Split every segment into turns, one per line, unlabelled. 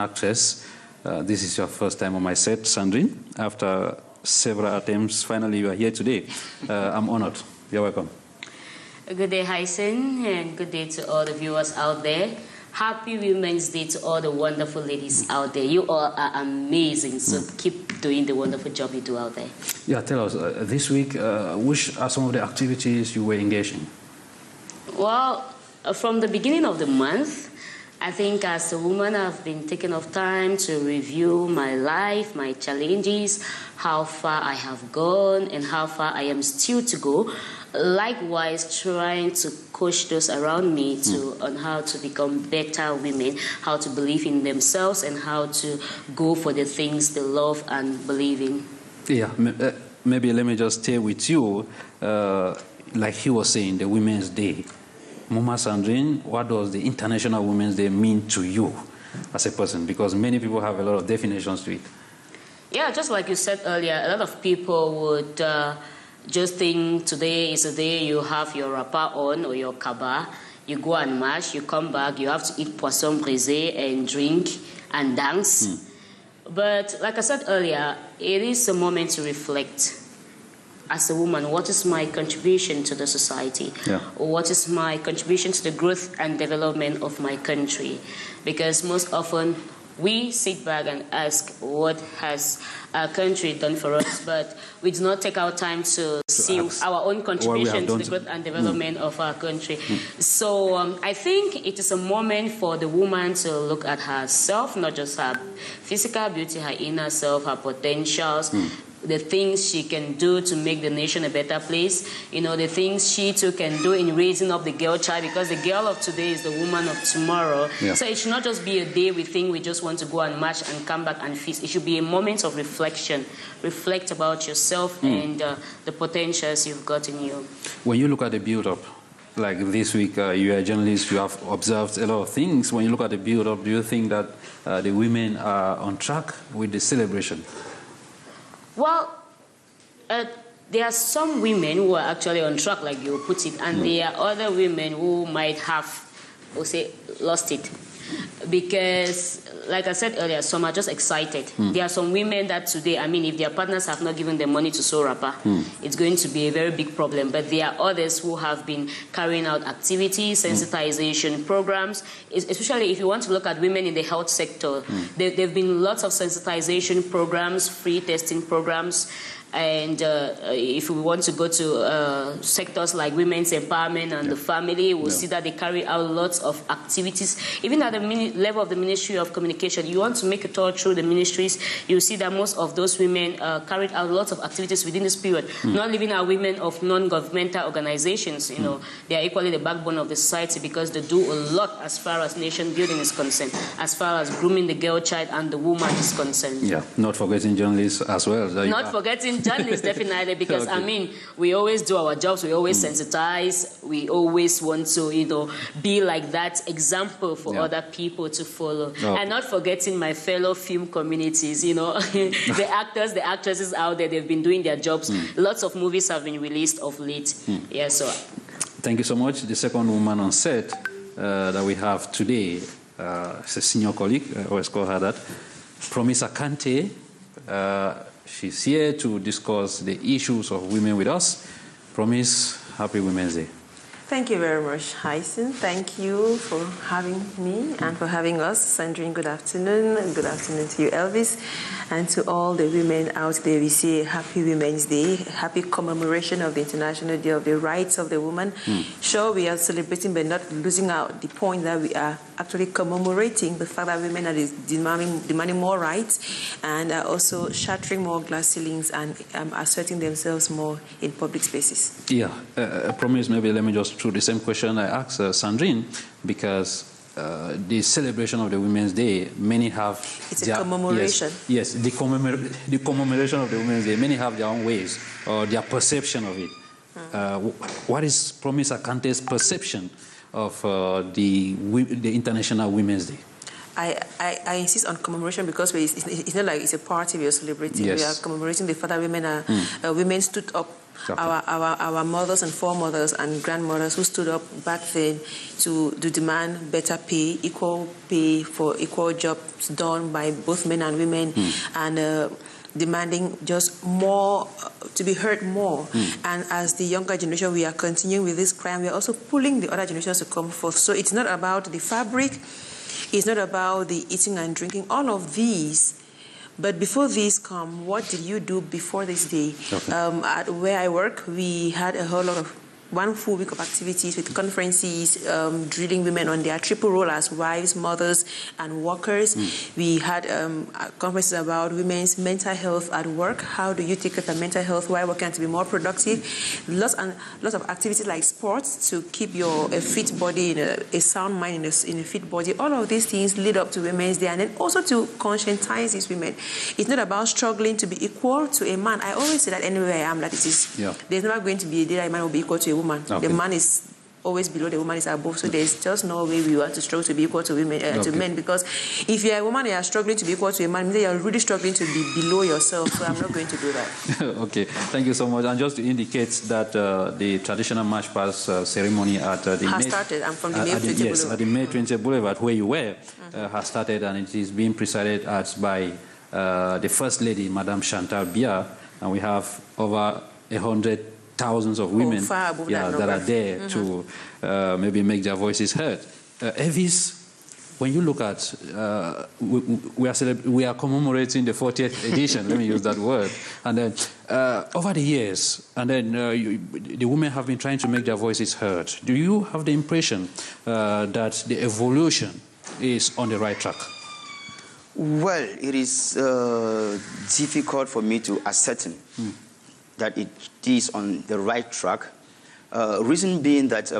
Actress. This is your first time on my set, Sandrine. After several attempts, finally you are here today. I'm honored. You're welcome.
Good day, Hyncenth, and good day to all the viewers out there. Happy Women's Day to all the wonderful ladies out there. You all are amazing, so keep doing the wonderful job you do out there.
Yeah, tell us, this week, which are some of the activities you were engaged in?
Well, from the beginning of the month, I think as a woman, I've been taking off time to review my life, my challenges, how far I have gone, and how far I am still to go. Likewise, trying to coach those around me on how to become better women, how to believe in themselves, and how to go for the things they love and believe in.
Yeah, maybe let me just stay with you. Like he was saying, the Women's Day. Mama Sandrine, what does the International Women's Day mean to you as a person? Because many people have a lot of definitions to it.
Yeah, just like you said earlier, a lot of people would just think today is a day you have your wrapper on or your kaba, you go and march, you come back, you have to eat poisson brisé and drink and dance. But like I said earlier, it is a moment to reflect. As a woman, what is my contribution to the society?
Yeah.
Or what is my contribution to the growth and development of my country? Because most often we sit back and ask, what has our country done for us? But we do not take our time to see our own contribution to the growth and development of our country. So I think it is a moment for the woman to look at herself, not just her physical beauty, her inner self, her potentials, the things she can do to make the nation a better place, you know, the things she too can do in raising up the girl child, because the girl of today is the woman of tomorrow. Yeah. So it should not just be a day we think we just want to go and march and come back and feast. It should be a moment of reflection. Reflect about yourself and the potentials you've got in you.
When you look at the build-up, like this week, you are a journalist, you have observed a lot of things. When you look at the build-up, do you think that the women are on track with the celebration?
Well, there are some women who are actually on track, like you put it, and there are other women who might have, we'll say, lost it. Because, like I said earlier, some are just excited. There are some women that today, I mean, if their partners have not given them money to sew wrapper, it's going to be a very big problem. But there are others who have been carrying out activities, sensitization programs, especially if you want to look at women in the health sector. There have been lots of sensitization programs, free testing programs. And if we want to go to sectors like women's empowerment and the family, we'll see that they carry out lots of activities. Even at the level of the Ministry of Communication, you want to make a tour through the ministries, you'll see that most of those women carried out lots of activities within this period. Not leaving our women of non-governmental organizations, you know, they are equally the backbone of the society because they do a lot as far as nation building is concerned, as far as grooming the girl child and the woman is concerned.
Yeah, not forgetting journalists as well.
Not forgetting journalists, definitely, because I mean, we always do our jobs, we always sensitize, we always want to, you know, be like that example for other people to follow. And not forgetting my fellow film communities, you know, the actors, the actresses out there, they've been doing their jobs. Lots of movies have been released of late. Yeah, so.
Thank you so much. The second woman on set that we have today is a senior colleague, I always call her that, Promise Akante. She's here to discuss the issues of women with us. Promise, happy Women's Day.
Thank you very much, Hyncenth. Thank you for having me and for having us. Sandrine, good afternoon. And good afternoon to you, Elvis. And to all the women out there, we say happy Women's Day, happy commemoration of the International Day of the Rights of the Woman. Sure, we are celebrating, but not losing out the point that we are actually commemorating the fact that women are demanding more rights and are also shattering more glass ceilings and asserting themselves more in public spaces.
Yeah, Promise, maybe let me just through the same question I asked Sandrine, because the celebration of the Women's Day, many have...
It's a commemoration.
Yes, the commemoration of the Women's Day, many have their own ways or their perception of it. What is Promise Akante's perception of the International Women's Day?
I insist on commemoration because it's not like it's a party we are celebrating. Yes. We are commemorating the fact that women stood up our mothers and foremothers and grandmothers who stood up back then to demand better pay, equal pay for equal jobs done by both men and women, and demanding just more, to be heard more. And as the younger generation, we are continuing with this crime. We are also pulling the other generations to come forth. So it's not about the fabric, it's not about the eating and drinking, all of these. But before these come, what did you do before this day? Okay. At where I work, we had a whole lot of 1 full week of activities with conferences, drilling women on their triple role as wives, mothers, and workers. We had conferences about women's mental health at work. How do you take care of mental health while working to be more productive? Lots of activities like sports to keep a fit body, a sound mind in a fit body. All of these things lead up to Women's Day, and then also to conscientize these women. It's not about struggling to be equal to a man. I always say that anywhere I am, that it is. Yeah. There's never going to be a day that a man will be equal to a woman. Okay. The man is always below, the woman is above. So there's just no way we want to struggle to be equal to women, to men. Because if you're a woman and you're struggling to be equal to a man, you're really struggling to be below yourself. So I'm not going to do that.
Okay, thank you so much. And just to indicate that the traditional march past ceremony at the
has started. I'm from the May 20 Boulevard.
Yes, at the May 20 Boulevard, where you were, has started, and it is being presided at by the First Lady, Madame Chantal Biya, and we have over 100,000 of women that are there to maybe make their voices heard. Elvis, when you look at, we are commemorating the 40th edition, let me use that word, and then over the years, and then the women have been trying to make their voices heard. Do you have the impression that the evolution is on the right track?
Well, it is difficult for me to ascertain that it is on the right track. Reason being that,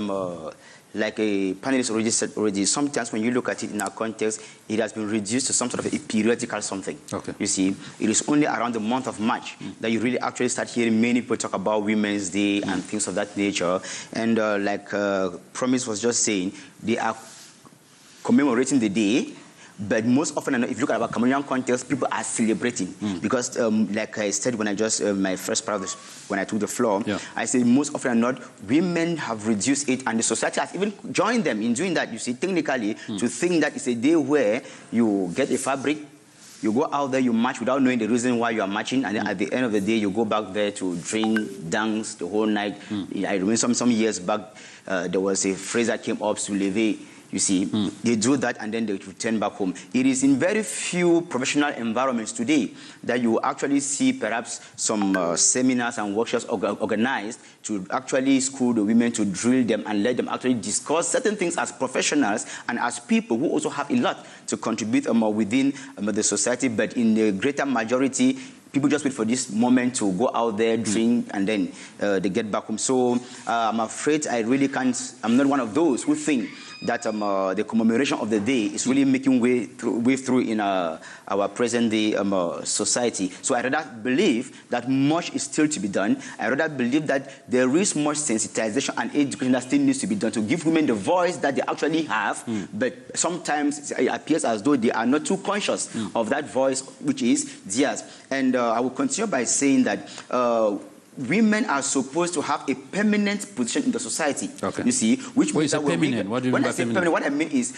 like a panelist already said already, sometimes when you look at it in our context, it has been reduced to some sort of a periodical something. Okay. You see, it is only around the month of March that you really actually start hearing many people talk about Women's Day and things of that nature. And like Promise was just saying, they are commemorating the day. But most often, if you look at our Cameroonian context, people are celebrating because, like I said when I just my first part of this, when I took the floor, I said most often than not, women have reduced it, and the society has even joined them in doing that. You see, technically, to think that it's a day where you get a fabric, you go out there, you march without knowing the reason why you are marching, and then at the end of the day, you go back there to drink, dance the whole night. I remember some years back, there was a phrase that came up to lever. You see, they do that and then they return back home. It is in very few professional environments today that you actually see perhaps some seminars and workshops organized to actually school the women, to drill them and let them actually discuss certain things as professionals and as people who also have a lot to contribute within the society. But in the greater majority, people just wait for this moment to go out there, drink, and then they get back home. So I'm afraid I really can't, I'm not one of those who think that the commemoration of the day is really making way through in our present day society. So I rather believe that much is still to be done. I rather believe that there is much sensitization and education that still needs to be done to give women the voice that they actually have, but sometimes it appears as though they are not too conscious of that voice, which is theirs. And I will continue by saying that women are supposed to have a permanent position in the society. Okay. You see, which means that
permanent? What do you mean by permanent?
What I mean is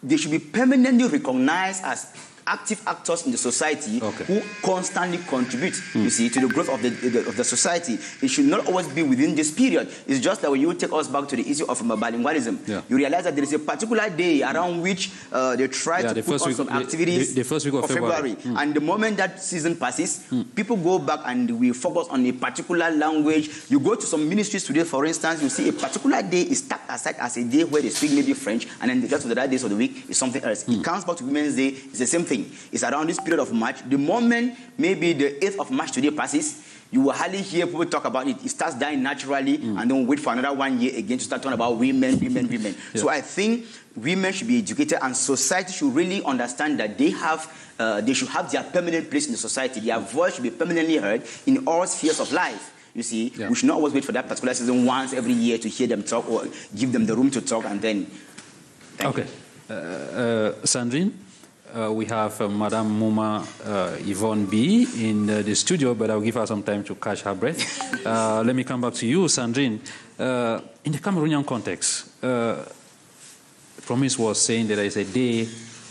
they should be permanently recognized as active actors in the society who constantly contribute, you see, to the growth of the society. It should not always be within this period. It's just that when you take us back to the issue of bilingualism, you realize that there is a particular day around which they try to put on some activities
the first week of February.
And the moment that season passes, people go back and we focus on a particular language. You go to some ministries today, for instance, you see a particular day is stuck aside as a day where they speak maybe French, and then the rest of the other days of the week is something else. It comes back to Women's Day, it's the same thing. It's around this period of March. The moment maybe the 8th of March today passes, you will hardly hear people talk about it. It starts dying naturally, and then wait for another 1 year again to start talking about women. Yeah. So I think women should be educated, and society should really understand that they should have their permanent place in the society. Their voice should be permanently heard in all spheres of life. You see, we should not always wait for that particular season once every year to hear them talk or give them the room to talk, and then.
Okay. Sandrine? we have Madame Muma Yvonne B in the studio, but I'll give her some time to catch her breath. Let me come back to you, Sandrine. In the Cameroonian context, Promise was saying that there is a day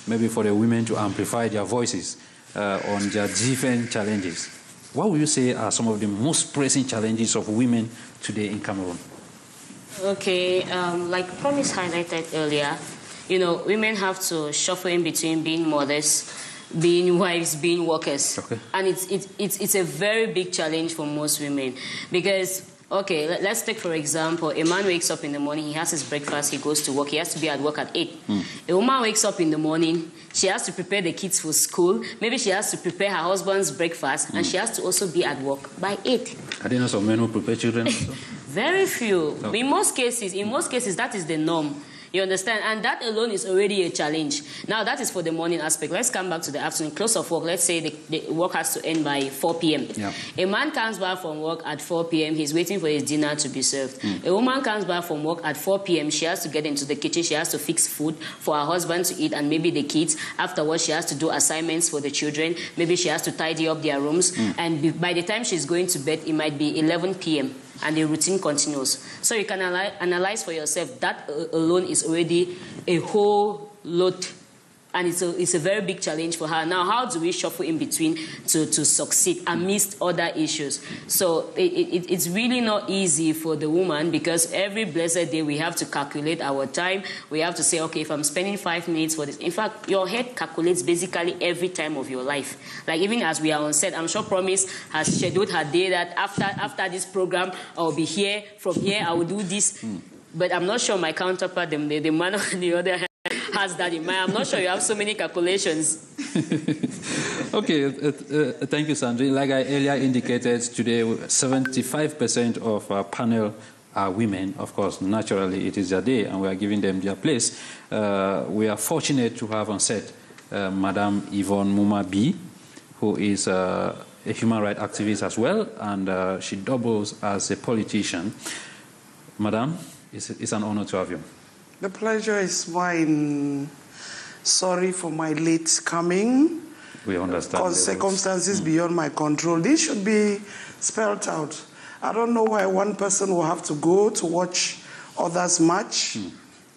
maybe for the women to amplify their voices on their different challenges. What would you say are some of the most pressing challenges of women today in Cameroon?
Okay, like Promise highlighted earlier, you know, women have to shuffle in between being mothers, being wives, being workers. Okay. And it's a very big challenge for most women because, okay, let's take, for example, a man wakes up in the morning, he has his breakfast, he goes to work, he has to be at work at 8. A woman wakes up in the morning, she has to prepare the kids for school, maybe she has to prepare her husband's breakfast, and she has to also be at work by 8.
Are there not some men who prepare children also?
Very few.
Oh.
In most cases, that is the norm. You understand? And that alone is already a challenge. Now, that is for the morning aspect. Let's come back to the afternoon. Close of work, let's say the work has to end by 4 p.m. Yeah. A man comes back from work at 4 p.m. He's waiting for his dinner to be served. A woman comes back from work at 4 p.m. She has to get into the kitchen. She has to fix food for her husband to eat and maybe the kids. Afterwards, she has to do assignments for the children. Maybe she has to tidy up their rooms. And by the time she's going to bed, it might be 11 p.m. and the routine continues. So you can analyze for yourself. That alone is already a whole lot, and it's a very big challenge for her. Now, how do we shuffle in between to succeed amidst other issues? So it's really not easy for the woman because every blessed day we have to calculate our time. We have to say, okay, if I'm spending 5 minutes for this. In fact, your head calculates basically every time of your life. Like even as we are on set, I'm sure Promise has scheduled her day that after this program, I'll be here. From here, I will do this. But I'm not sure my counterpart, the man on the other hand, has that in mind. I'm not sure you have so many calculations.
Okay, thank you, Sandrine. Like I earlier indicated, today 75% of our panel are women. Of course, naturally, it is their day, and we are giving them their place. We are fortunate to have on set Madame Yvonne Muma B, who is a human rights activist as well, and she doubles as a politician. Madame, it's an honor to have you.
The pleasure is mine. Sorry for my late coming.
We understand.
Circumstances beyond my control. This should be spelled out. I don't know why one person will have to go to watch others match,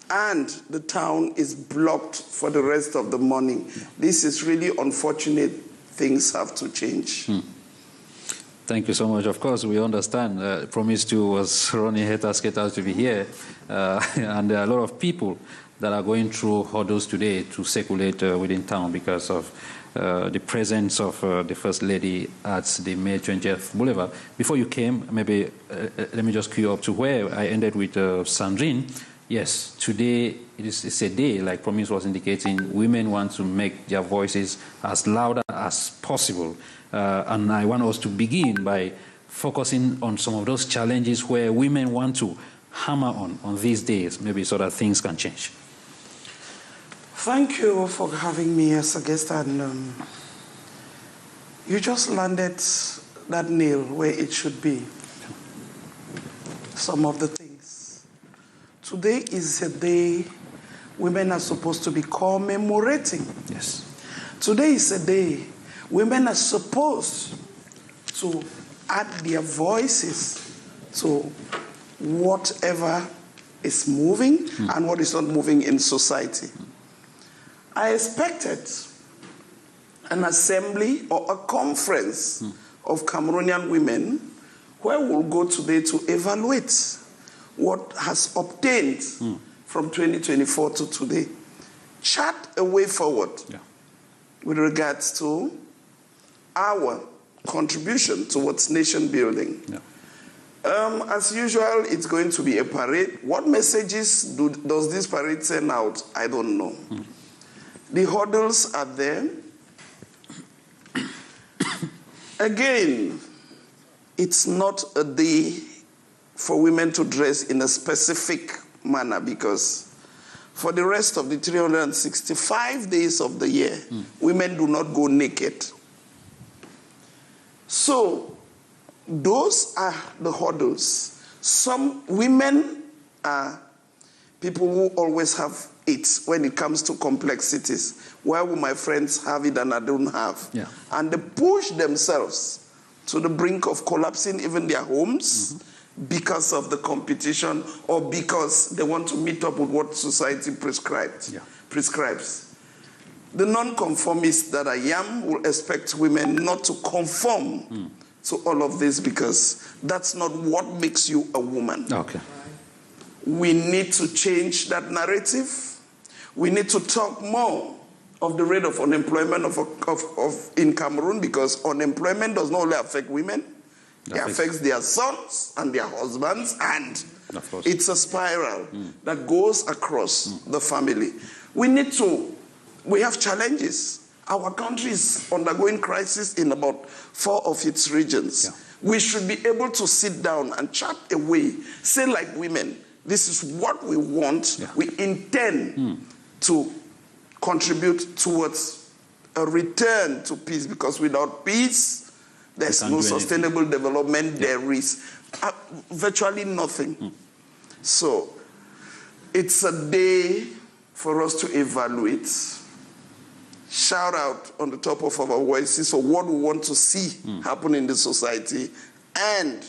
and the town is blocked for the rest of the morning. This is really unfortunate. Things have to change.
Thank you so much. Of course, we understand. Promise to was running head-to-head to be here. And there are a lot of people that are going through hurdles today to circulate within town because of the presence of the First Lady at the May 20th Boulevard. Before you came, maybe let me just cue up to where I ended with Sandrine. Yes, today it's a day, like Promise was indicating, women want to make their voices as louder as possible. And I want us to begin by focusing on some of those challenges where women want to hammer on these days, maybe so that things can change.
Thank you for having me as a guest, and you just landed that nail where it should be. Some of the things. Today is a day women are supposed to be commemorating.
Yes.
Today is a day women are supposed to add their voices to whatever is moving and what is not moving in society. I expected an assembly or a conference of Cameroonian women where we'll go today to evaluate what has obtained from 2024 to today. Chart a way forward with regards to our contribution towards nation building. As usual, it's going to be a parade. What messages does this parade send out? I don't know. The hurdles are there. Again, it's not a day for women to dress in a specific manner because for the rest of the 365 days of the year, women do not go naked. So, those are the hurdles. Some women are people who always have it when it comes to complexities. Why will my friends have it and I don't have?
Yeah.
And they push themselves to the brink of collapsing even their homes because of the competition or because they want to meet up with what society prescribes. The non-conformist that I am will expect women not to conform to all of this because that's not what makes you a woman.
Okay.
We need to change that narrative. We need to talk more of the rate of unemployment in Cameroon because unemployment does not only affect women, it affects their sons and their husbands, and it's a spiral that goes across the family. We have challenges. Our country is undergoing crisis in about 4 of its regions. Yeah. We should be able to sit down and chat away, say like women, this is what we want. Yeah. We intend to contribute towards a return to peace, because without peace, there's no sustainable development. Yeah. There is virtually nothing. So it's a day for us to evaluate, shout out on the top of our voices for what we want to see happen in the society. And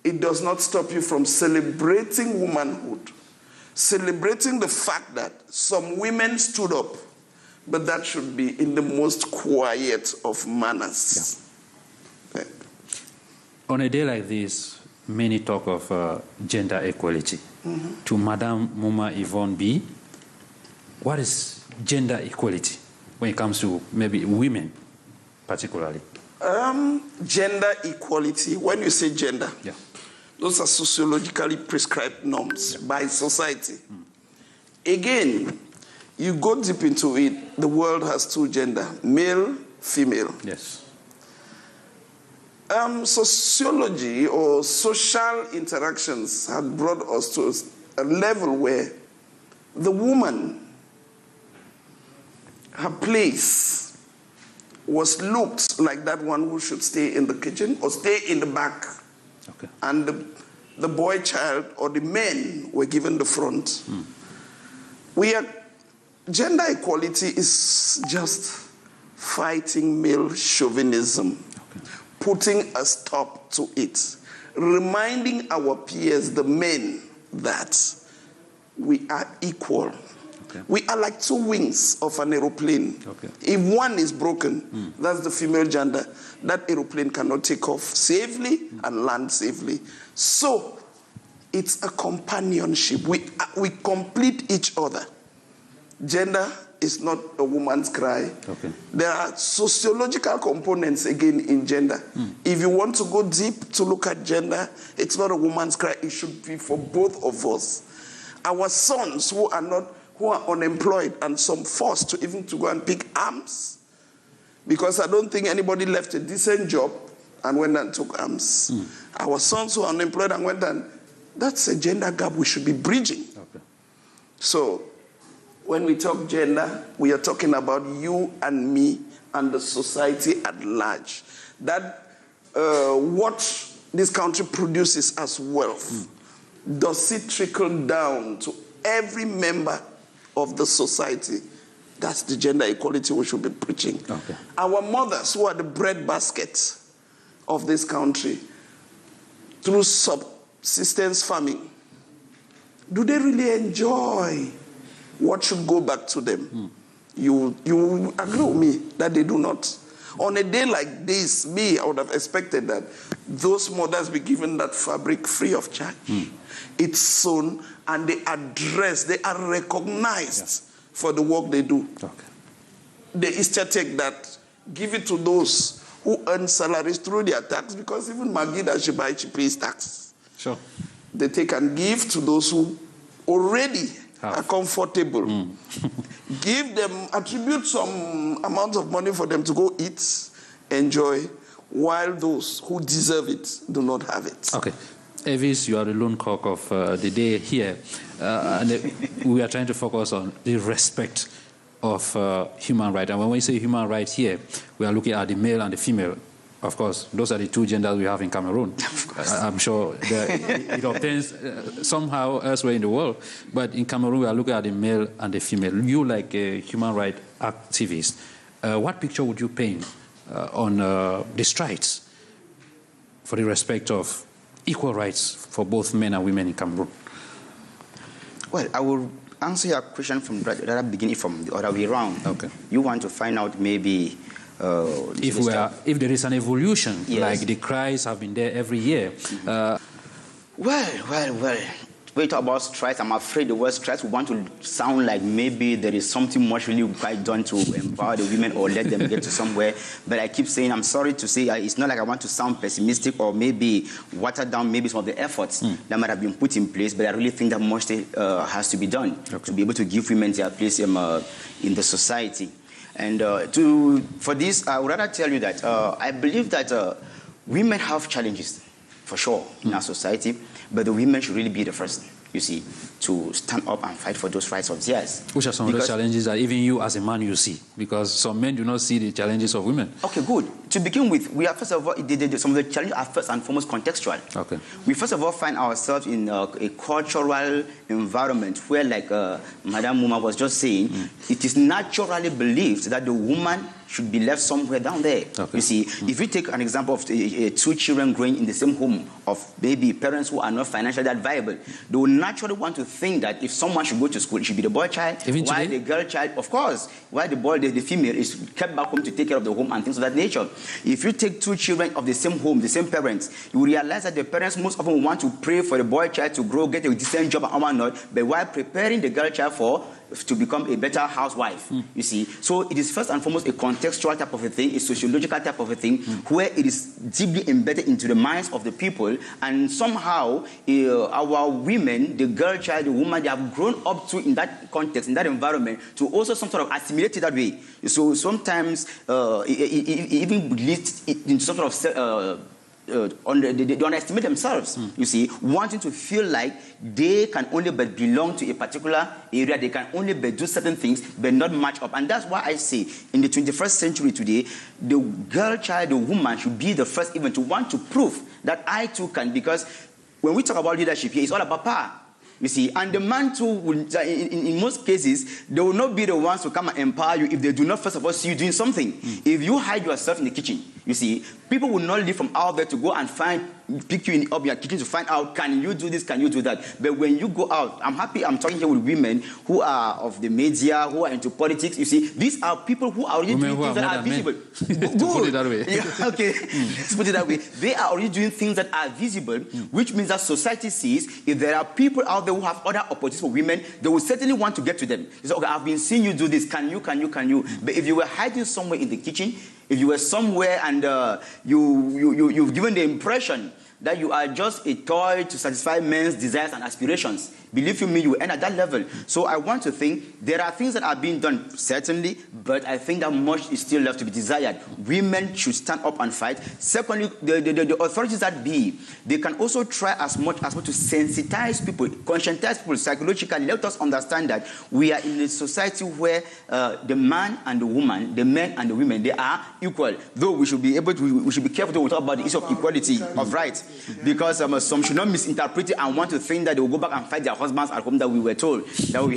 it does not stop you from celebrating womanhood, celebrating the fact that some women stood up, but that should be in the most quiet of manners. Yeah. Okay.
On a day like this, many talk of gender equality. To Madame Muma Yvonne B., what is gender equality when it comes to maybe women particularly?
Gender equality, when you say gender, those are sociologically prescribed norms by society. Again, you go deep into it, the world has 2 genders, male, female.
Yes.
Sociology or social interactions had brought us to a level where the woman, her place was looked like that one who should stay in the kitchen or stay in the back.
Okay.
And the boy child or the men were given the front. Gender equality is just fighting male chauvinism, putting a stop to it, reminding our peers, the men, that we are equal. Okay. We are like 2 wings of an aeroplane. Okay. If one is broken, that's the female gender, that aeroplane cannot take off safely and land safely. So it's a companionship. We complete each other. Gender is not a woman's cry. Okay. There are sociological components again in gender. If you want to go deep to look at gender, it's not a woman's cry. It should be for both of us. Our sons who are unemployed and some forced to even to go and pick arms, because I don't think anybody left a decent job and went and took arms. Our sons who are unemployed and went and, that's a gender gap we should be bridging. Okay. So when we talk gender, we are talking about you and me and the society at large. That what this country produces as wealth, does it trickle down to every member of the society? That's the gender equality we should be preaching. Okay. Our mothers, who are the breadbasket of this country, through subsistence farming, do they really enjoy what should go back to them? You agree with me that they do not. On a day like this, I would have expected that those mothers be given that fabric free of charge. It's sewn and they are dressed, they are recognized for the work they do. Okay. The Easter take that, give it to those who earn salaries through their tax, because even Maggie that she buys, she pays tax. Sure. They take and give to those who already are comfortable. Give them, attribute some amount of money for them to go eat, enjoy, while those who deserve it do not have it.
Okay. Elvis, you are the lone cock of the day here. And we are trying to focus on the respect of human rights. And when we say human rights here, we are looking at the male and the female Of course, those are the two genders we have in Cameroon. I'm sure it obtains somehow elsewhere in the world. But in Cameroon, we are looking at the male and the female. You, like a human rights activist, what picture would you paint on the strides for the respect of equal rights for both men and women in Cameroon?
Well, I will answer your question from the beginning from the other way around.
Okay.
You want to find out maybe
if there is an evolution,
yes,
like the cries have been there every year.
Well. When we talk about strikes, I'm afraid the word strikes we want to sound like maybe there is something much really quite done to empower the women or let them get to somewhere. But I keep saying, I'm sorry to say, it's not like I want to sound pessimistic or maybe water down maybe some of the efforts that might have been put in place, but I really think that much has to be done to be able to give women their place in the society. And for this, I would rather tell you that I believe that women have challenges, for sure, in our society, but the women should really be the first, you see, to stand up and fight for those rights of theirs.
Which are some of those challenges that even you as a man you see? Because some men do not see the challenges of women.
Okay, good. To begin with, we are first of all, some of the challenges are first and foremost contextual.
Okay.
We first of all find ourselves in a cultural environment where, like Madam Muma was just saying, it is naturally believed that the woman should be left somewhere down there. Okay. You see, if you take an example of two children growing in the same home of maybe parents who are not financially that viable, they will naturally want to think that if someone should go to school, it should be the boy child, while the girl child, of course, while the boy, the female, is kept back home to take care of the home and things of that nature. If you take two children of the same home, the same parents, you will realize that the parents most often want to pray for the boy child to grow, get a decent job and whatnot, but while preparing the girl child to become a better housewife, you see. So it is first and foremost a contextual type of a thing, a sociological type of a thing, where it is deeply embedded into the minds of the people, and somehow our women, the girl child, the woman, they have grown up to in that context, in that environment, to also some sort of assimilate it that way. So sometimes it even leads into some sort of they underestimate themselves, you see, wanting to feel like they can only but belong to a particular area, they can only but do certain things, but not match up. And that's why I say, in the 21st century today, the girl child, the woman, should be the first even to want to prove that I too can, because when we talk about leadership here, it's all about power. You see, and the man too, will, in most cases, they will not be the ones to come and empower you if they do not first of all see you doing something. If you hide yourself in the kitchen, you see, people will not leave from out there to go and pick you up in your kitchen to find out, can you do this, can you do that? But when you go out, I'm talking here with women who are of the media, who are into politics. You see, these are people who are already doing things that are visible.
To put it that way.
Yeah, okay, let's put it that way. They are already doing things that are visible, which means that society sees if there are people out there who have other opportunities for women, they will certainly want to get to them. They say, okay, I've been seeing you do this, can you? But if you were hiding somewhere in the kitchen, if you were somewhere and you've given the impression that you are just a toy to satisfy men's desires and aspirations, believe you me, you will end at that level. So I want to think there are things that are being done, certainly, but I think that much is still left to be desired. Women should stand up and fight. Secondly, the authorities that be, they can also try as much as possible to sensitize people, conscientize people psychologically. Let us understand that we are in a society where the man and the woman, the men and the women, they are equal. Though we should be careful when we talk about the issue of equality of rights, because some should not misinterpret it and want to think that they will go back and fight their husbands at home, that we were told that we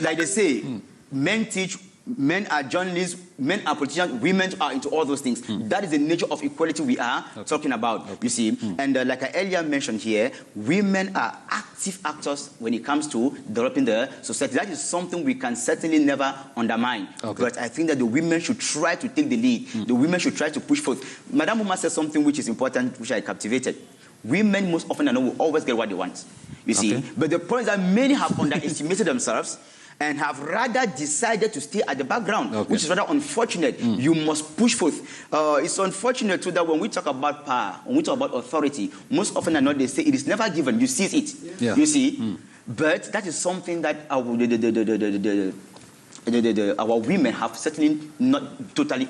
like they say, men teach, men are journalists, men are politicians, women are into all those things. That is the nature of equality we are talking about, you see. And like I earlier mentioned here, women are active actors when it comes to developing the society. That is something we can certainly never undermine. But I think that the women should try to take the lead. The women should try to push forth. Madam Uma said something which is important, which I captivated. Women most often will always get what they want, you see. But the point is that many have underestimated themselves and have rather decided to stay at the background, which is rather unfortunate. You must push forth. It's unfortunate too that when we talk about power, when we talk about authority, most often than not they say it is never given. You seize it. You see. But that is something that our women have certainly not totally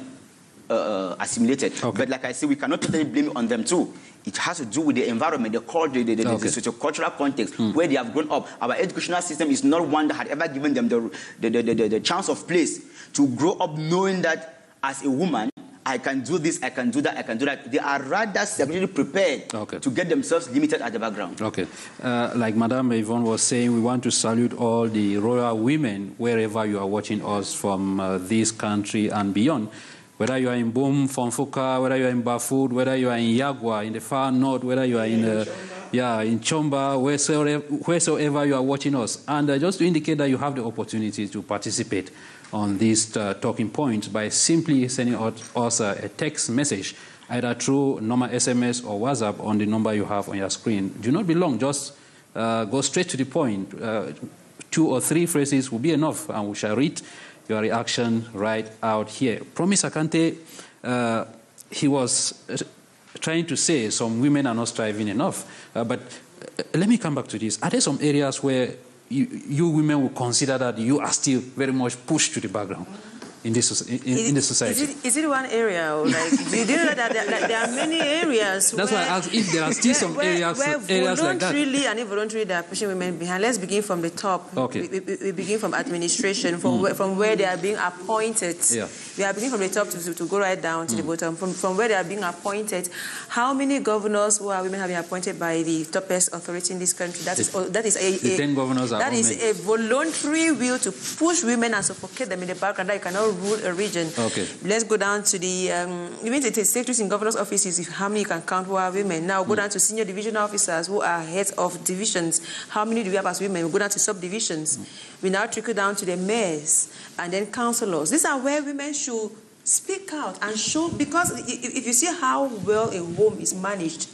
assimilated. But like I say, we cannot totally blame it on them too. It has to do with the environment, the culture, the socio-cultural context where they have grown up. Our educational system is not one that had ever given them the chance of place to grow up knowing that as a woman, I can do this, I can do that, I can do that. They are rather securely prepared to get themselves limited at the background.
Okay. Like Madame Yvonne was saying, we want to salute all the royal women wherever you are watching us from this country and beyond. Whether you are in Boom, Fonfuka, whether you are in Bafut, whether you are in Yagua, in the far north, whether you are in Chomba, wheresoever you are watching us. And just to indicate that you have the opportunity to participate on these talking points by simply sending us a text message, either through normal SMS or WhatsApp on the number you have on your screen. Do not be long, just go straight to the point. 2 or 3 phrases will be enough, and we shall read your reaction right out here. Promise Akante, he was trying to say some women are not striving enough. But let me come back to this. Are there some areas where you women will consider that you are still very much pushed to the background in this in the society?
Is it one area? Or like, do you know that there are many areas?
That's why I asked if there are still some areas like that.
Voluntarily and involuntarily they are pushing women behind. Let's begin from the top.
Okay.
We begin from administration, from where they are being appointed.
Yeah.
We are beginning from the top to go right down to the bottom. From where they are being appointed, how many governors who are women have been appointed by the toppest authority in this country? That is a 10 governors are that is a voluntary will to push women and suffocate them in the background. That you cannot rule a region.
Okay.
Let's go down to the even the secretaries in governors' offices. How many you can count who are women? Now go down to senior division officers who are heads of divisions. How many do we have as women? We go down to subdivisions. We now trickle down to the mayors and then councillors. These are where women should speak out and show, because if you see how well a home is managed.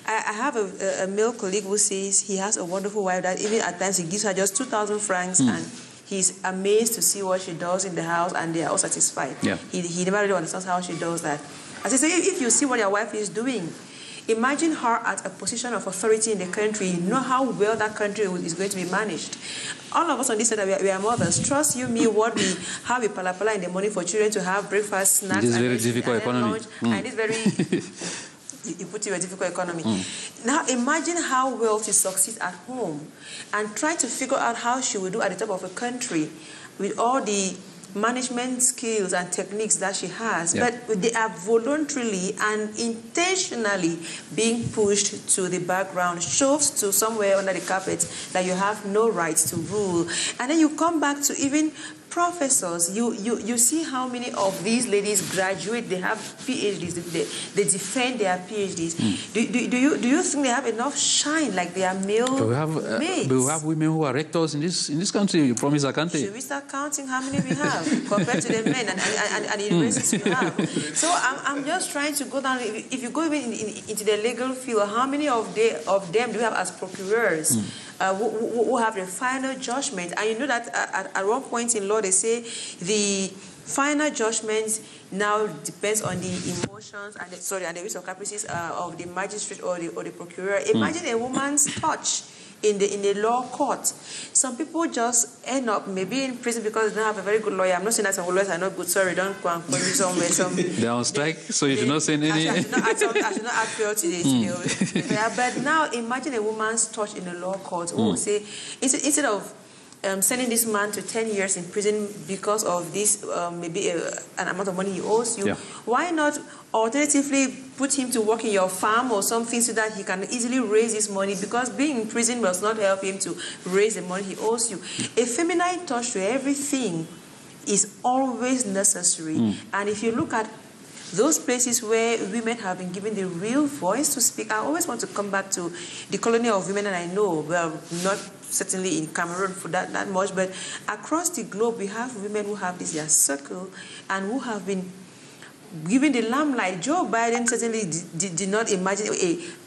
I have a male colleague who says he has a wonderful wife that even at times he gives her just 2,000 francs and he's amazed to see what she does in the house and they are all satisfied. Yeah. He never really understands how she does that. As I say, if you see what your wife is doing, imagine her at a position of authority in the country. You know how well that country is going to be managed. All of us on this side, we are mothers. Trust you, me, what we have a palapala in the morning for children to have breakfast, snacks,
this very difficult economy.
Lunch, and this very... You put you a difficult economy. Now imagine how well she succeeds at home and try to figure out how she will do at the top of a country with all the management skills and techniques that she has. Yeah. But they are voluntarily and intentionally being pushed to the background, shoved to somewhere under the carpet that you have no right to rule. And then you come back to even professors. You see how many of these ladies graduate, they have PhDs, they defend their PhDs. Do you think they have enough shine like they are male mates?
We have women who are rectors in this country. You promise I can't.
Should we start counting how many we have compared to the men and the universities we have? So I'm just trying to go down. If you go even into the legal field, how many of them do we have as procureurs? Who have the final judgment? And you know that at one point in law they say the final judgment now depends on the emotions and the risk of caprices of the magistrate or the procurer. Imagine a woman's touch in the law court. Some people just end up maybe in prison because they don't have a very good lawyer. I'm not saying that some lawyers are not good. Sorry, don't go and put me somewhere. They're
on strike, so you should not say any.
I should not add fuel to this. But now imagine a woman's touch in the law court who will say, instead of sending this man to 10 years in prison because of this maybe an amount of money he owes you, why not alternatively put him to work in your farm or something so that he can easily raise his money, because being in prison does not help him to raise the money he owes you. A feminine touch to everything is always necessary. And if you look at those places where women have been given the real voice to speak, I always want to come back to the colony of women, and I know, well, not certainly in Cameroon for that much, but across the globe we have women who have this their circle and who have been given the limelight. Joe Biden certainly did not imagine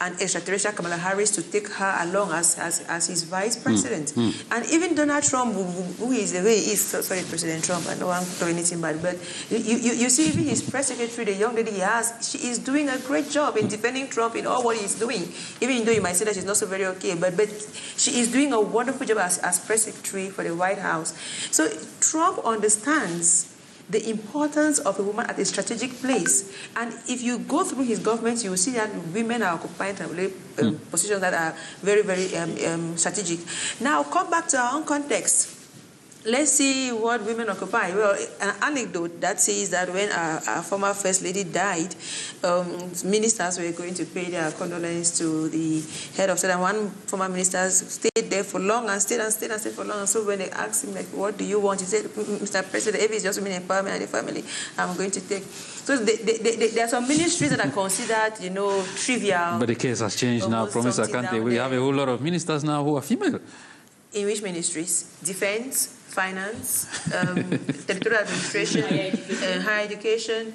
an extraterrestrial Kamala Harris to take her along as his vice president. And even Donald Trump, who is the way he is, sorry, President Trump, I know I'm doing anything bad, but you see even his press secretary, the young lady he has, she is doing a great job in defending Trump in all what he's doing. Even though you might say that she's not so very okay, but she is doing a wonderful job as press secretary for the White House. So Trump understands the importance of a woman at a strategic place. And if you go through his government, you will see that women are occupying positions that are very, very strategic. Now, come back to our own context. let's see what women occupy. Well, an anecdote that says that when our former First Lady died, ministers were going to pay their condolence to the head of state, and one former minister stayed there for long and stayed for long. And so when they asked him, like, what do you want? He said, Mr. President, if it's just women empowerment and the family, I'm going to take. So there are some ministries that are considered, you know, trivial.
But the case has changed now. Promise Akante, we have a whole lot of ministers now who are female.
In which ministries? Defense, finance, territorial administration, higher education,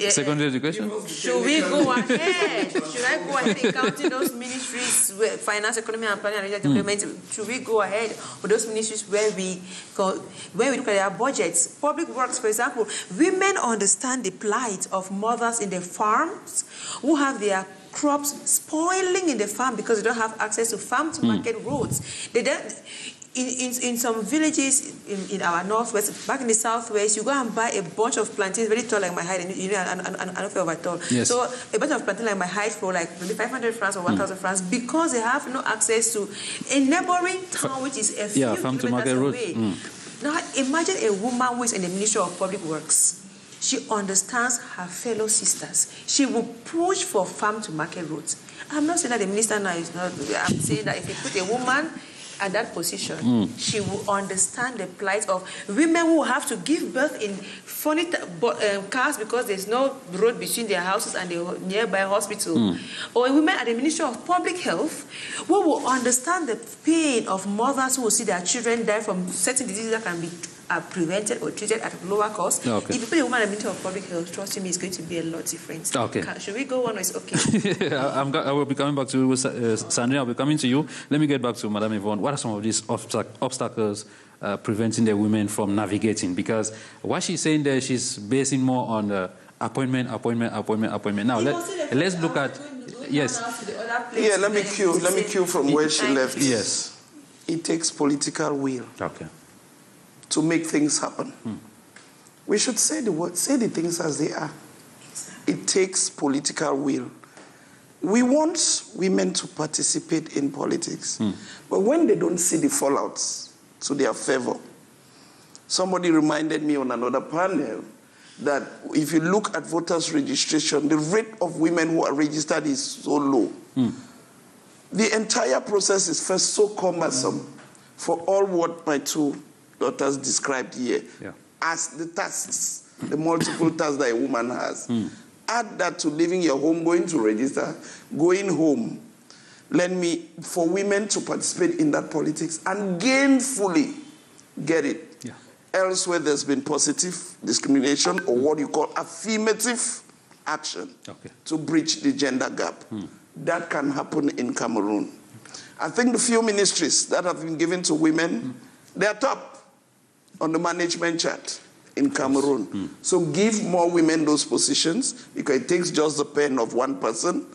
secondary education.
Should we go ahead? Should I go ahead in counting those ministries, finance, economy, and planning and regional development? Should we go ahead with those ministries where we look at their budgets? Public works, for example, women understand the plight of mothers in the farms who have their crops spoiling in the farm because they don't have access to farm-to-market roads. They don't. In some villages in our northwest, back in the southwest, you go and buy a bunch of plantains very tall like my height, and you know, I don't feel over tall.
Yes.
So a bunch of plantains like my height for like maybe 500 francs or 1,000 francs because they have no access to a neighboring town which is a few kilometers away. Now imagine a woman who is in the Ministry of Public Works. She understands her fellow sisters. She will push for farm-to-market roads. I'm not saying that the minister now is not. I'm saying that if you put a woman at that position, she will understand the plight of women who have to give birth in funny cars because there's no road between their houses and the nearby hospital. Or women at the Ministry of Public Health who will understand the pain of mothers who will see their children die from certain diseases that can be prevented or treated at lower cost.
Okay.
If you put a woman in the Ministry of Public Health, trust me, it's going to be a lot different.
Okay.
Should we go on or it's okay?
I will be coming back to Sandrine. I'll be coming to you. Let me get back to Madame Yvonne. What are some of these obstacles preventing the women from navigating? Because what she's saying there, she's basing more on appointment. Now, let's look at... Yes.
Yeah, let me cue from where she left.
Yes.
It takes political will.
Okay.
To make things happen. We should say the things as they are. It takes political will. We want women to participate in politics, but when they don't see the fallouts to their favor, somebody reminded me on another panel that if you look at voters' registration, the rate of women who are registered is so low. The entire process is first so cumbersome for all what my two daughters described here as the tasks, the multiple tasks that a woman has. Add that to leaving your home, going to register, going home. For women to participate in that politics and gainfully get it. Yeah. Elsewhere, there's been positive discrimination or what you call affirmative action to bridge the gender gap. That can happen in Cameroon. I think the few ministries that have been given to women, they are top on the management chart in Cameroon. So give more women those positions because it takes just the pen of one person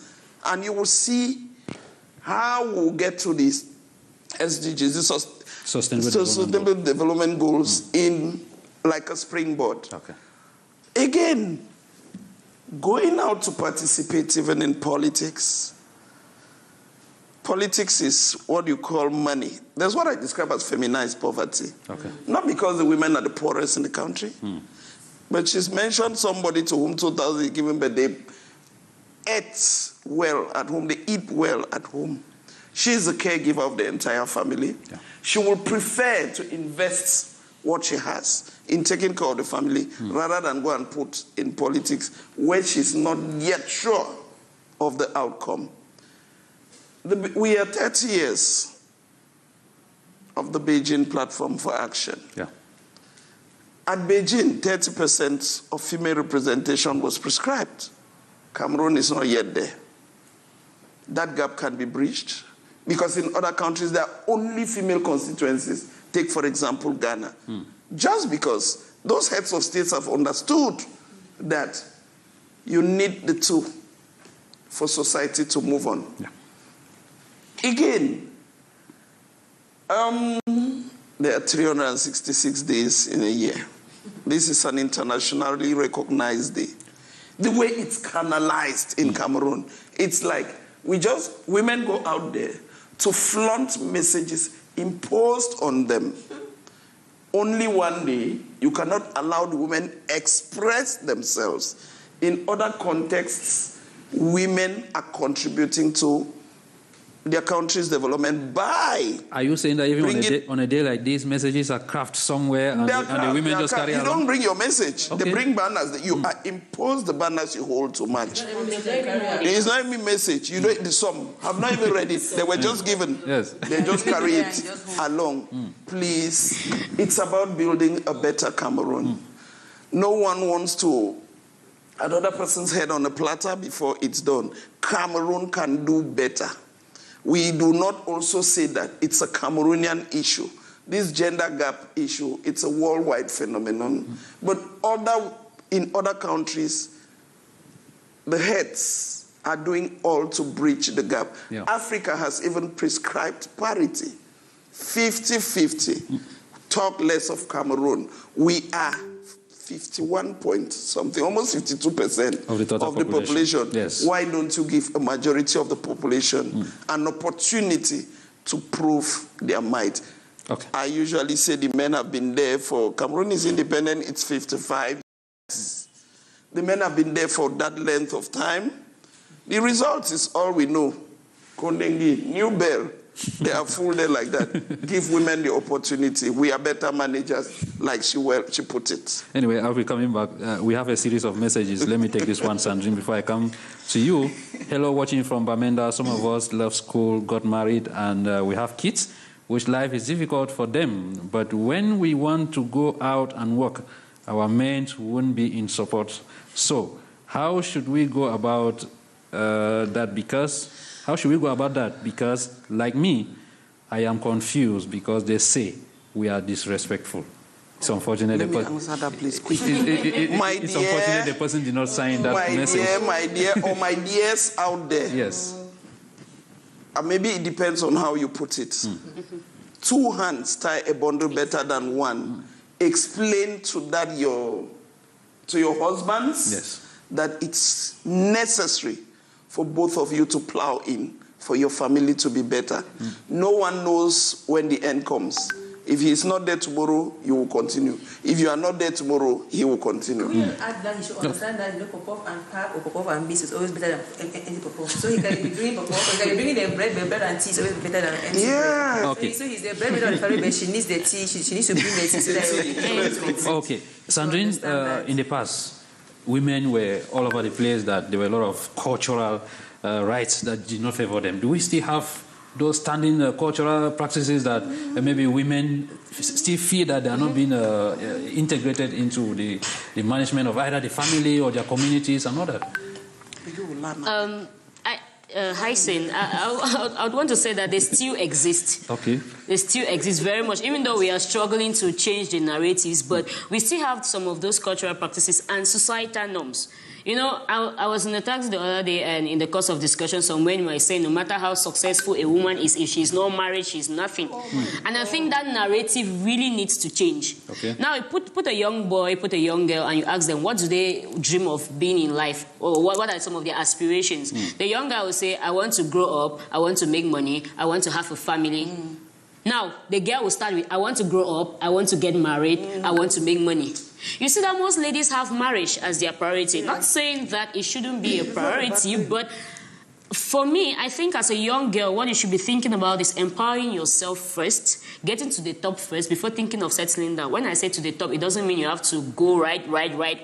and you will see how we'll get to these SDGs, these sustainable development goals in like a springboard. Okay. Again, going out to participate even in politics. Politics is what you call money. That's what I describe as feminized poverty. Okay. Not because the women are the poorest in the country, but she's mentioned somebody to whom 2,000 is given, but they eat well at home. They eat well at home. She's the caregiver of the entire family. Yeah. She will prefer to invest what she has in taking care of the family rather than go and put in politics where she's not yet sure of the outcome. We are 30 years of the Beijing Platform for Action. Yeah. At Beijing, 30% of female representation was prescribed. Cameroon is not yet there. That gap can be bridged because in other countries there are only female constituencies. Take, for example, Ghana. Just because those heads of states have understood that you need the two for society to move on. Yeah. Again, there are 366 days in a year. This is an internationally recognized day. The way it's canalized in Cameroon, it's like women go out there to flaunt messages imposed on them only one day. You cannot allow the women express themselves. In other contexts, women are contributing to their country's development by...
Are you saying that even on a day like this, messages are crafted somewhere and the women just carry
You
along?
don't bring your message.
Okay.
They bring banners. You impose the banners you hold too much. It's not even message. You know some have not even read it. They were just given.
Yes.
They just carry it along. Please, it's about building a better Cameroon. No one wants to another person's head on a platter before it's done. Cameroon can do better. We do not also say that it's a Cameroonian issue. This gender gap issue, it's a worldwide phenomenon. But in other countries, the heads are doing all to bridge the gap.
Yeah.
Africa has even prescribed parity. 50-50. Talk less of Cameroon. We are 51 point something, almost 52%
of the total
population.
Yes.
Why don't you give a majority of the population an opportunity to prove their might?
Okay.
I usually say the men have been there for, Cameroon is independent, it's 55 years. The men have been there for that length of time. The result is all we know. Kondengi, New Bell, they are full there like that. Give women the opportunity. We are better managers, like she put it.
Anyway, I'll be coming back. We have a series of messages. Let me take this one, Sandrine, before I come to you. Hello, watching from Bamenda. Some of us left school, got married, and we have kids, which life is difficult for them. But when we want to go out and work, our men won't be in support. So how should we go about that? How should we go about that? Because, like me, I am confused because they say we are disrespectful. It's unfortunate.
Let me answer that, please, quickly.
It's unfortunate the person did not sign that message.
My dear, or my dears out there.
Yes.
Maybe it depends on how you put it. 2 hands tie a bundle better than one. Explain to your husbands that it's necessary for both of you to plow in, for your family to be better. No one knows when the end comes. If he is not there tomorrow, you will continue. If you are not there tomorrow, he will continue.
We add that he should understand that Popov and Pap or Popov and Bees is always better than any Popov. So he can be doing Popov, he can be bringing the bread and tea is always better than empty bread.
Okay.
So he's the bread on the family, but she needs the tea, she needs to bring the tea so that
Okay. Sandrine, in the past, women were all over the place, that there were a lot of cultural rights that did not favor them. Do we still have those standing cultural practices that maybe women still feel that they are not being integrated into the management of either the family or their communities and all that?
Hyncenth, I would want to say that they still exist.
Okay.
They still exist very much, even though we are struggling to change the narratives, but we still have some of those cultural practices and societal norms. You know, I was in a taxi the other day, and in the course of discussion, some men were saying no matter how successful a woman is, if she's not married, she's nothing. And I think that narrative really needs to change.
Okay.
Now, put a young boy, put a young girl, and you ask them, what do they dream of being in life? Or what are some of their aspirations? The young guy will say, I want to grow up, I want to make money, I want to have a family. Now, the girl will start with, I want to grow up, I want to get married, I want to make money. You see that most ladies have marriage as their priority. Not saying that it shouldn't be a priority, but for me, I think as a young girl, what you should be thinking about is empowering yourself first, getting to the top first before thinking of settling down. When I say to the top, it doesn't mean you have to go right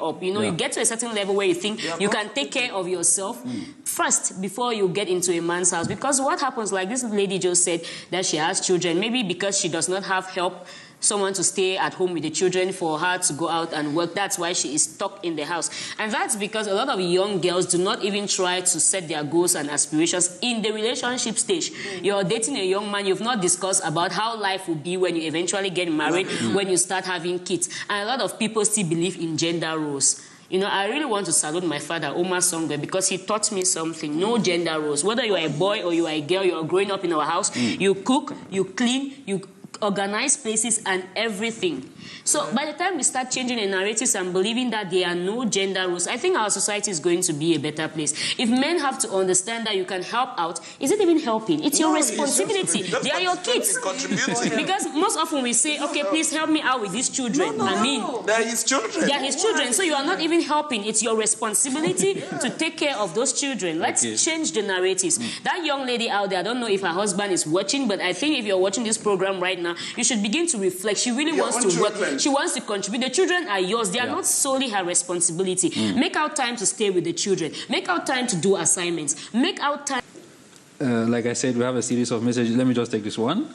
up. You know, you get to a certain level where you think you can take care of yourself first before you get into a man's house. Because what happens, like this lady just said, that she has children, maybe because she does not have help, someone to stay at home with the children for her to go out and work. That's why she is stuck in the house. And that's because a lot of young girls do not even try to set their goals and aspirations in the relationship stage. You're dating a young man, you've not discussed about how life will be when you eventually get married, when you start having kids. And a lot of people still believe in gender roles. You know, I really want to salute my father, Omar Songwe, because he taught me something. No gender roles. Whether you are a boy or you are a girl, you are growing up in our house, you cook, you clean, you organize places and everything. So by the time we start changing the narratives and believing that there are no gender roles, I think our society is going to be a better place. If men have to understand that you can help out, is it even helping? It's your responsibility. They are your kids. Because most often we say, okay, please help me out with these children.
They are his children.
They are his children, so you are not even helping. It's your responsibility to take care of those children. Let's change the narratives. That young lady out there, I don't know if her husband is watching, but I think if you're watching this program right now, you should begin to reflect. She really wants to work. She wants to contribute. The children are yours. They are not solely her responsibility. Make out time to stay with the children. Make out time to do assignments. Make out time.
Like I said, we have a series of messages. Let me just take this one.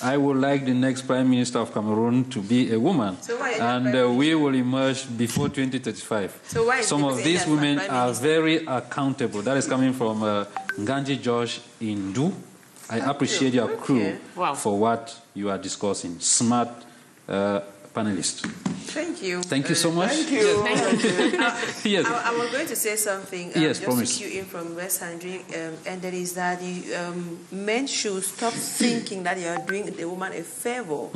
I would like the next Prime Minister of Cameroon to be a woman.
So
and we will emerge before 2035.
So why
some of these women are very accountable. That is coming from Nganji George Indu. I appreciate your crew for what you are discussing. Smart panelists.
Thank you.
Thank you so much.
Thank you.
Yes.
I was going to say something.
Yes,
just
promise.
to cue in from West Handling, and that is that men should stop thinking that you are doing the woman a favor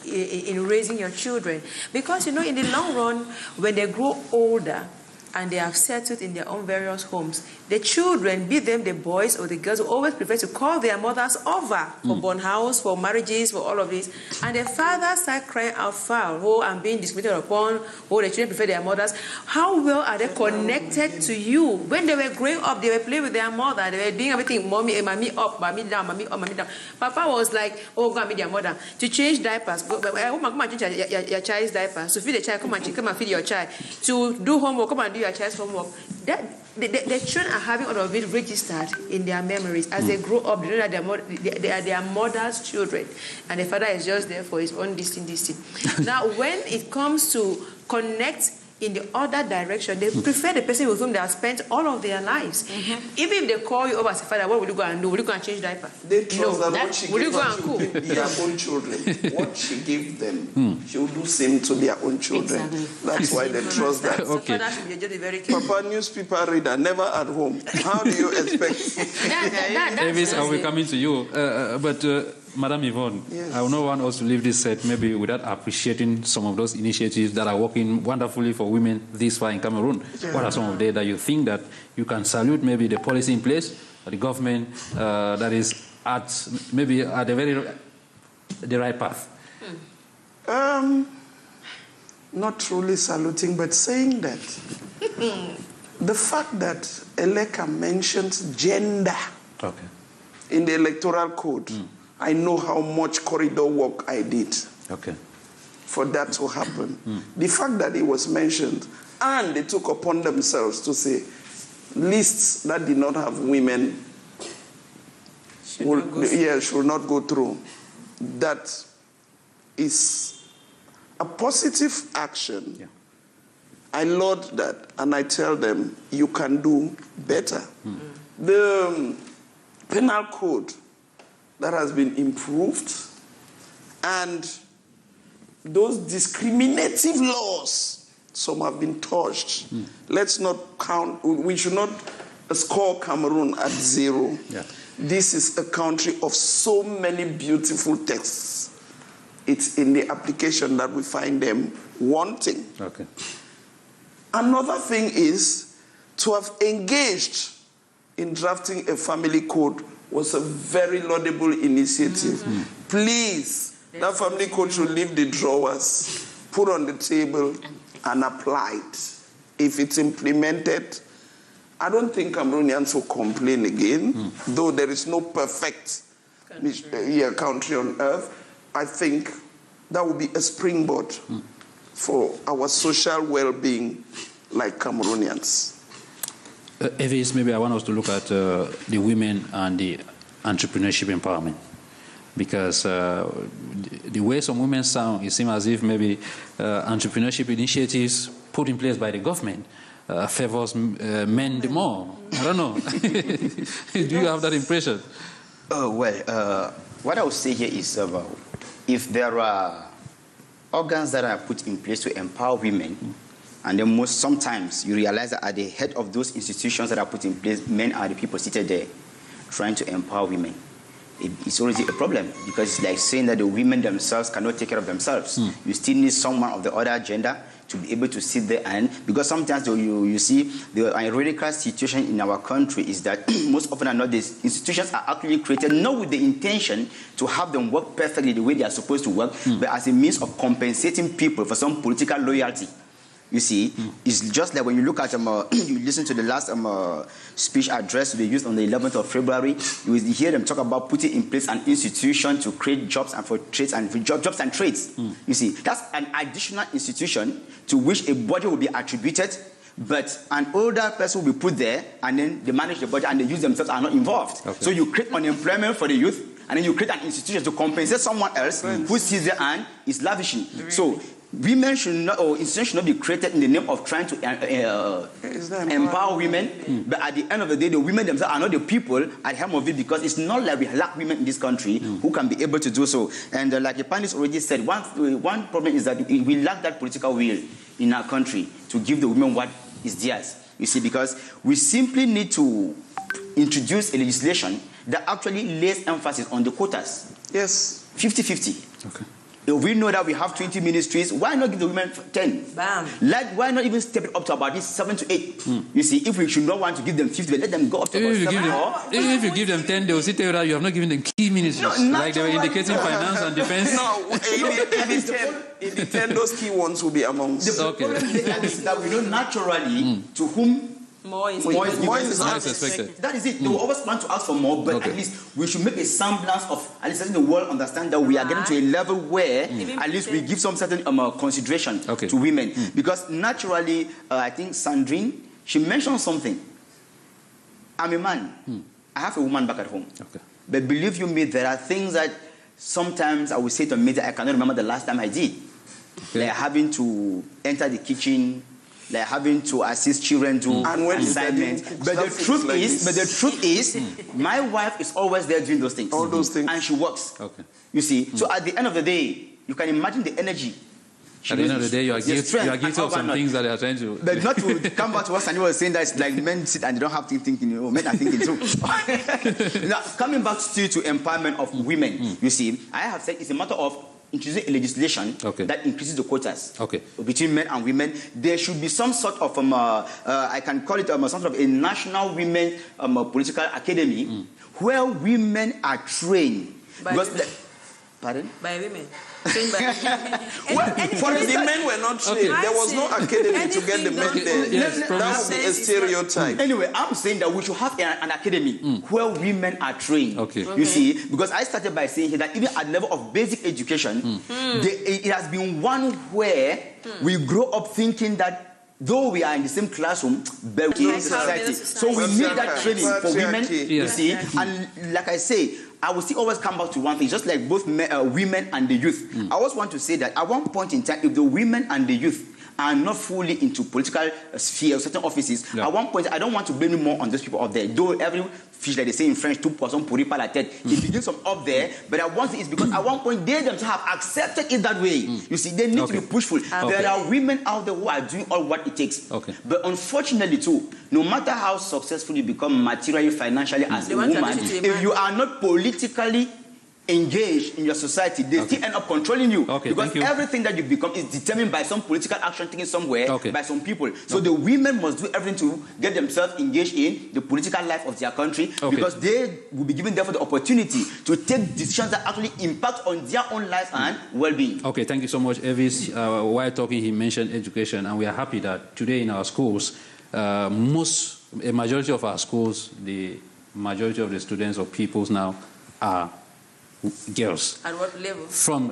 in raising your children, because in the long run, when they grow older and they have settled in their own various homes, the children, be them the boys or the girls, will always prefer to call their mothers over for born house, for marriages, for all of this. And the fathers start crying out foul, oh, I'm being discriminated upon, oh, the children prefer their mothers. How well are they connected to you? When they were growing up, they were playing with their mother, they were doing everything, mommy up, mommy down, mommy up, mommy down. Papa was like, oh, go and meet their mother. To change diapers, come and change your child's diapers. To feed the child, come and feed your child. To do homework, come and do your child's homework. The children are having all of it registered in their memories. As they grow up, they know that they are their mother's children. And the father is just there for his own this thing. Now, when it comes to connect in the other direction, they prefer the person with whom they have spent all of their lives. Even if they call you over as a father, what will you go and do? Will you go and change diaper?
They trust that what she
will you
gives
go and cook?
their own children, what she gives them, she will do same to their own children.
Exactly.
That's why they trust that.
So father should be just very careful.
Papa, newspaper reader, never at home. How do you expect?
Davis, I will come into you. But Madam Yvonne, I will not want us to leave this set maybe without appreciating some of those initiatives that are working wonderfully for women this far in Cameroon. What are some of them that you think that you can salute, maybe the policy in place, or the government that is at maybe at the right path?
Not truly saluting, but saying that the fact that Eleka mentions gender in the electoral code, I know how much corridor work I did for that to happen. The fact that it was mentioned, and they took upon themselves to say lists that did not have women should not go through. That is a positive action. I laud that, and I tell them, you can do better. The penal code that has been improved, and those discriminative laws, some have been touched. Let's not count, we should not score Cameroon at 0. This is a country of so many beautiful texts. It's in the application that we find them wanting. Another thing is to have engaged in drafting a family code was a very laudable initiative. Please, that family code should leave the drawers, put on the table, and applied. If it's implemented, I don't think Cameroonians will complain again, though there is no perfect country on earth. I think that would be a springboard for our social well-being like Cameroonians.
Evis, maybe I want us to look at the women and the entrepreneurship empowerment, because the way some women sound, it seems as if maybe entrepreneurship initiatives put in place by the government favors men the more. I don't know. Do you have that impression?
What I would say here is if there are organs that are put in place to empower women, and then sometimes you realize that at the head of those institutions that are put in place, men are the people seated there trying to empower women. it's already a problem, because it's like saying that the women themselves cannot take care of themselves. You still need someone of the other gender to be able to sit there, and because sometimes you see the ironical situation in our country is that most often than not, these institutions are actually created not with the intention to have them work perfectly the way they are supposed to work, but as a means of compensating people for some political loyalty. You see, it's just like when you look at you listen to the last speech address to the youth on the 11th of February, you will hear them talk about putting in place an institution to create jobs and for trades and for jobs and trades. You see, that's an additional institution to which a budget will be attributed, but an older person will be put there, and then they manage the budget and the youth themselves are not involved. Okay. So you create unemployment for the youth, and then you create an institution to compensate someone else who sits there and is lavishing. So women should not, or institutions should not be created in the name of trying to empower women, but at the end of the day, the women themselves are not the people at the helm of it, because it's not like we lack women in this country who can be able to do so. And like the panelists already said, one problem is that we lack that political will in our country to give the women what is theirs. You see, because we simply need to introduce a legislation that actually lays emphasis on the quotas.
Yes.
50-50.
Okay.
If we know that we have 20 ministries, why not give the women 10?
Bam.
Why not even step it up to about this 7 to 8? You see, if we should not want to give them 50, let them go up to about 7
Even if you give them 10, they will sit there that you have not given them key ministries.
No,
like they were indicating finance and defense.
No, in the 10, those key ones will be amongst.
The problem is that we know naturally to whom
more is
expected.
That is it. They will always want to ask for more, but at least we should make a semblance of at least letting the world understand that we are getting to a level where at least we give some certain consideration to women. Because naturally, I think Sandrine, she mentioned something. I'm a man. I have a woman back at home. But believe you me, there are things that sometimes I will say to me that I cannot remember the last time I did. Like having to enter the kitchen, like having to assist children to assignments. But the truth is, my wife is always there doing those things.
All those things.
And she works. You see, so at the end of the day, you can imagine the energy.
At the end of the day, you are guilty of some things that they are trying to...
But not to come back to us and you were saying that it's like men sit and they don't have to thinking, men are thinking too. Now, coming back still to empowerment of women, you see, I have said it's a matter of introducing a legislation that increases the quotas between men and women. There should be some sort of, I can call it some sort of a national women political academy where women are trained. Pardon?
By women. Trained by women.
The men were not trained. There was no academy to get the men there.
Yes,
that would be a stereotype.
Anyway, I'm saying that we should have an academy where women are trained. You see, because I started by saying here that even at the level of basic education, it has been one where we grow up thinking that though we are in the same classroom, but we are in society. So we need that training for women, you see. And like I say, I will still always come back to one thing, just like both women and the youth. I always want to say that at one point in time, if the women and the youth are not fully into political sphere, certain offices, at one point, I don't want to blame you more on those people up there. Though every fish, like they say in French, tout poisson pourri par la tête, it begins from up there, but at one thing it's because at one point they themselves have accepted it that way. You see, they need to be pushful. There are women out there who are doing all what it takes. But unfortunately too, no matter how successful you become materially, financially as a woman, if you are not politically engaged in your society, they still end up controlling you. Because everything that you become is determined by some political action taken somewhere by some people. So the women must do everything to get themselves engaged in the political life of their country because they will be given therefore the opportunity to take decisions that actually impact on their own lives and well-being.
Okay, thank you so much, Elvis. While talking, he mentioned education, and we are happy that today in our schools, a majority of our schools, the majority of the students or pupils now are girls.
At what level?
From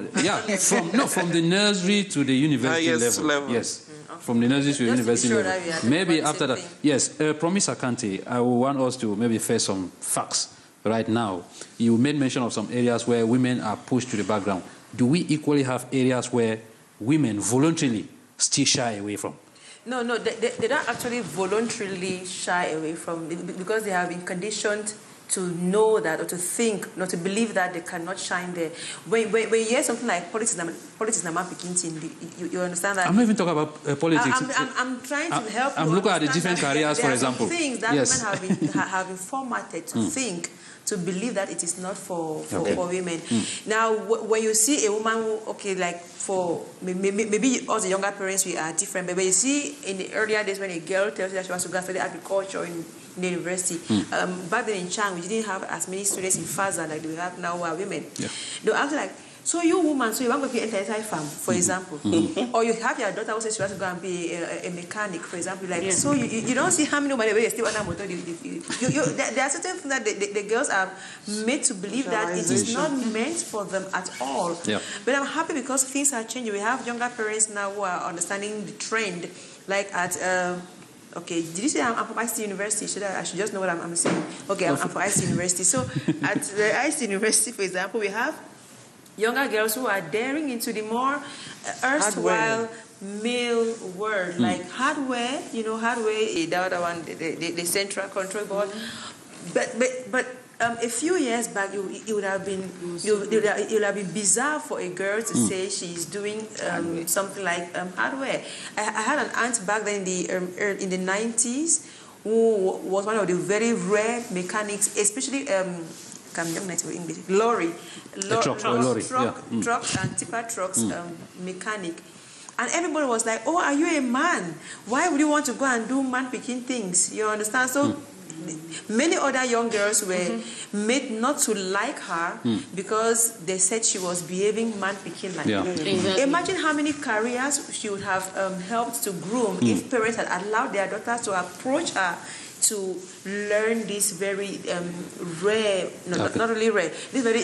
the nursery to the university level. Yes. From the nursery to the university level. Maybe after that. Yes. Promise Akante, I want us to maybe face some facts right now. You made mention of some areas where women are pushed to the background. Do we equally have areas where women voluntarily still shy away from?
No, they don't actually voluntarily shy away from it because they have been conditioned to know that or to think, not to believe that they cannot shine there. When you hear something like politics, you understand that?
I'm not even talking about politics.
I'm trying to help you.
I'm looking at the different careers, for example.
There are things that women have been formatted to think, to believe that it is not for women. Now, when you see a woman who, like for maybe all the younger parents, we are different, but when you see in the earlier days when a girl tells you that she wants to go study agriculture in the university, back then in Chang, we didn't have as many students in FASA like we have now who are women. They were actually like, so you woman, so you want to be enter inside farm, for example, or you have your daughter who says she wants to go and be a mechanic, for example, like so you don't see how many women still want to motor. There are certain things that the girls are made to believe that it is not meant for them at all. But I'm happy because things are changing. We have younger parents now who are understanding the trend, like at okay, did you say I'm from ICT University? I should just know what I'm saying. Okay, I'm from ICT University. So at the ICT University, for example, we have younger girls who are daring into the more erstwhile male world, like hardware, the other one, the central control board. But a few years back, it would have been bizarre for a girl to say she's doing something like hardware. I had an aunt back then in the 90s who was one of the very rare mechanics, especially lorry trucks and tipper trucks mechanic. And everybody was like, oh, are you a man? Why would you want to go and do man-picking things? You understand? So many other young girls were made not to like her because they said she was behaving man-picking like that. Exactly. Imagine how many careers she would have helped to groom if parents had allowed their daughters to approach her to learn this very rare, not really rare, this very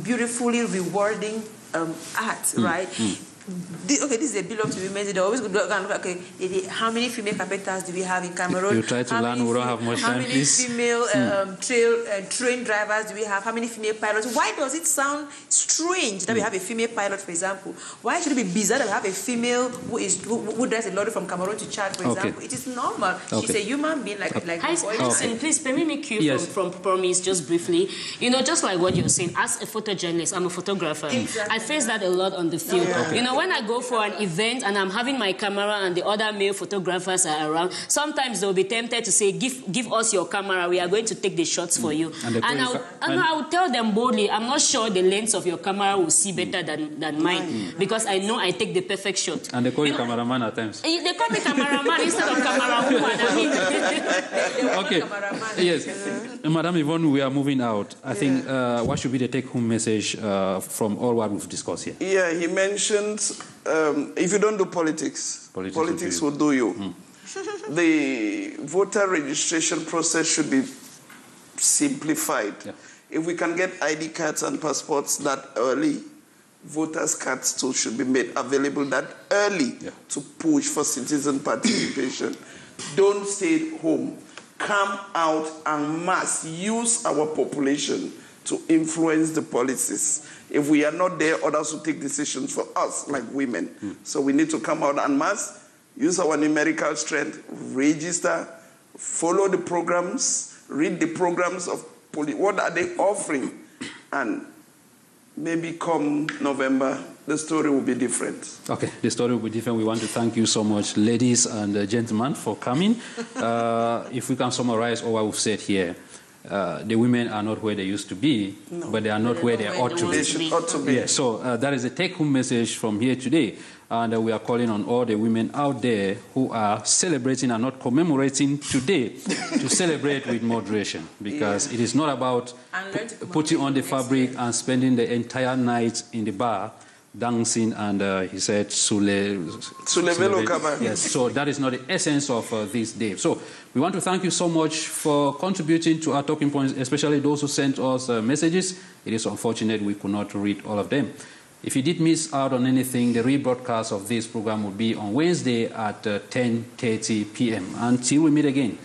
beautifully rewarding art, right? This is a bill up to women. They always go look and look. Okay, how many female carpenters do we have in Cameroon?
You try to learn. We don't have much time, please.
How many female train drivers do we have? How many female pilots? Why does it sound strange that we have a female pilot, for example? Why should it be bizarre that we have a female who drives a lorry from Cameroon to Chad, for example? It is normal. She's a human being like
Hyncenth, please permit me cue from Promise just briefly. Just like what you're saying, as a photojournalist, I'm a photographer. Exactly. I face that a lot on the field. When I go for an event and I'm having my camera and the other male photographers are around, sometimes they'll be tempted to say, give us your camera, we are going to take the shots for you. And I will tell them boldly, I'm not sure the lens of your camera will see better than mine, because I know I take the perfect shot.
And they call you cameraman at times.
They call me cameraman instead of camera woman.
Okay, yes. Madam Yvonne, we are moving out. I think what should be the take-home message from all what we've discussed here?
Yeah, he mentioned if you don't do politics will do you. The voter registration process should be simplified. If we can get ID cards and passports that early, voters' cards too should be made available that early to push for citizen participation. Don't stay at home. Come out en masse. Use our population to influence the policies. If we are not there, others will take decisions for us, like women. So we need to come out en masse, use our numerical strength, register, follow the programs, read the programs of what are they offering, and maybe come November, the story will be different.
Okay, the story will be different. We want to thank you so much, ladies and gentlemen, for coming. If we can summarize all what we've said here, the women are not where they used to be, but they are not where they ought to be.
They should ought to be.
Yeah, so that is a take-home message from here today. And we are calling on all the women out there who are celebrating and not commemorating today to celebrate with moderation, because it is not about putting on the fabric and spending the entire night in the bar dancing and he said yes, so that is not the essence of this day. So we want to thank you so much for contributing to our talking points, especially those who sent us messages. It is unfortunate we could not read all of them. If you did miss out on anything, the rebroadcast of this program will be on Wednesday at 10:30 p.m. Until we meet again,